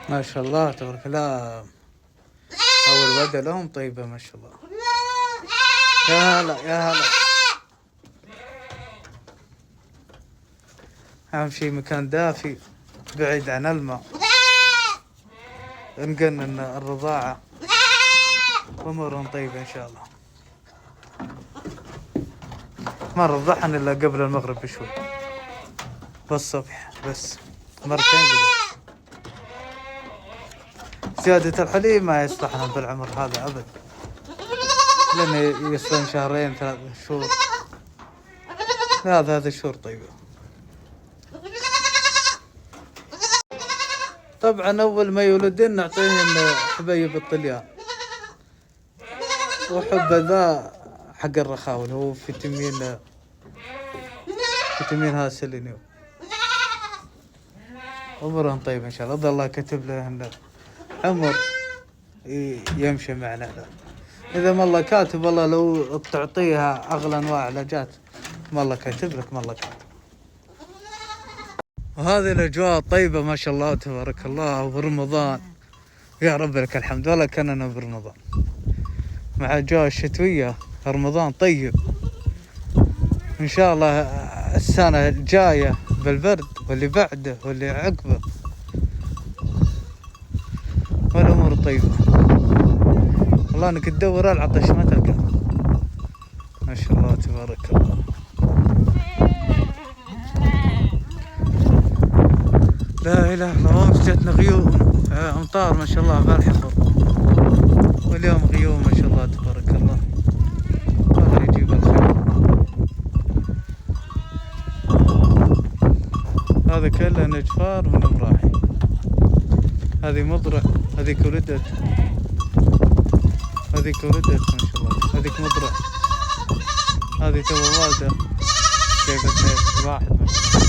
ما شاء الله تبارك الله. أول ودة لهم طيبة ما شاء الله. يا هلا يا هلا. أهم شي مكان دافي بعيد عن الماء، نقنن الرضاعة وأمورهم طيبة إن شاء الله. ما رضعن إلا قبل المغرب بشوي بالصبح بس مرتين باليوم. زيادة الحليب ما يصلحنا بالعمر هذا أبد، لأن يصلون شهرين 3 شهور. هذا شهور طيبة. طبعا أول ما يولدين نعطيهم حبيب الطليان، وحب ذا حق الرخاوة هو فيتامين هذا سيلينيوم. أمورهم طيبة إن شاء الله. الله كتب له عمر يمشي معنا. إذا ما الله كاتب، والله لو تعطيها أغلى أنواع علاجات ما الله كاتب لك، ما الله كاتب. وهذه الأجواء طيبة ما شاء الله تبارك الله. وبرمضان يا رب لك الحمد، ولا كاننا برمضان مع الأجواء الشتوية. رمضان طيب إن شاء الله. السنة الجاية بالبرد واللي بعده واللي عقبه والأمور طيبة. والله انك تدور العطش ما تلقى. ما شاء الله تبارك الله. لا اله الا الله. جتنا غيوم امطار ما شاء الله بالحفر، واليوم غيوم ما شاء الله تبارك الله. الله يجيب الخير. هذا كله نجفار من مراحي. هذه مضرع، هذيك ولدت، هذيك ولدت ما شاء الله. هذيك مضرع، هذه تو والده جايبتها واحد ما شاء الله.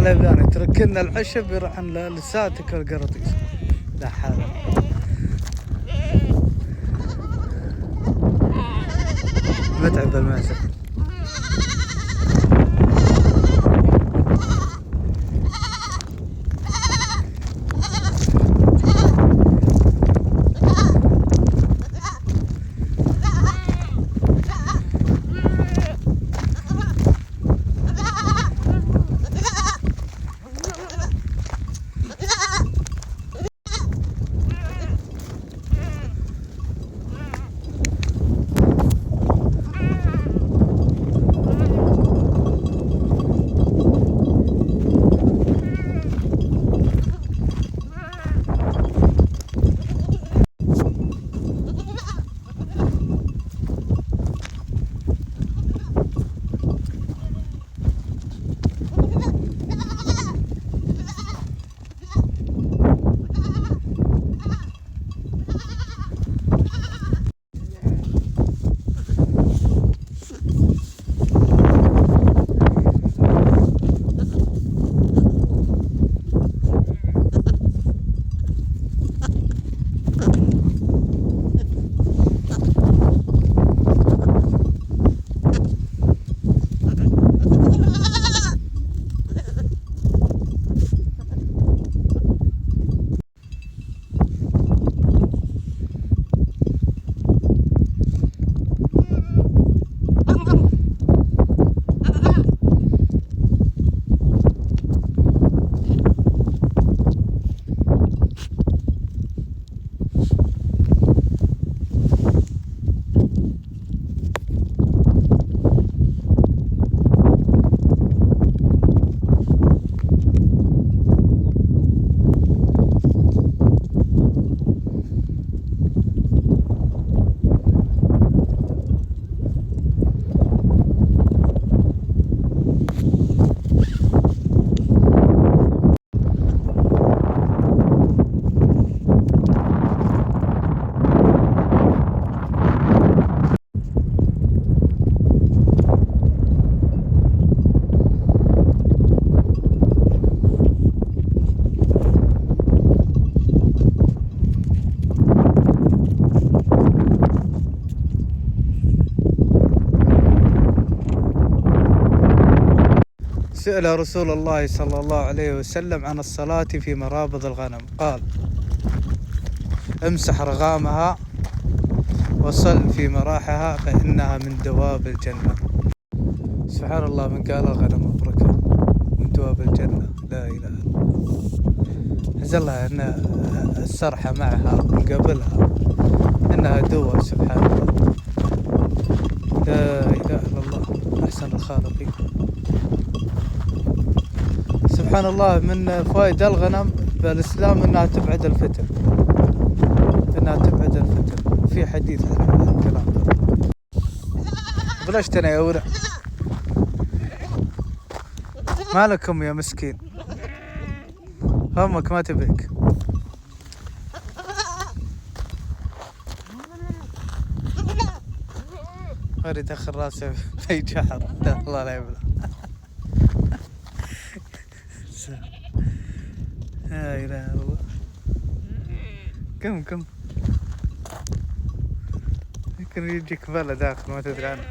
يعني تركنا العشب يروح لساتك القراطيس. لا حول. متعب الماسك. سئل رسول الله صلى الله عليه وسلم عن الصلاة في مرابض الغنم، قال: امسح رغامها وصل في مراحها فإنها من دواب الجنة. سبحان الله، من قال الغنم مبركة من دواب الجنة، لا إله إلا الله. نزلها أن السرحة معها من قبلها إنها دواب. سبحان الله، لا إله إلا الله، أحسن الخالقين. سبحان الله، من فوائد الغنم بالإسلام إنها تبعد الفتن، في حديث عن الكلام ده. بلشتنا يا ولد، مالكم يا مسكين، همك ما تبيك. غير يدخل راسه في جحر، الله لا يبلغ. لا إله إلا الله. كم يمكن يجيك بلا داخل ما تدري عنه.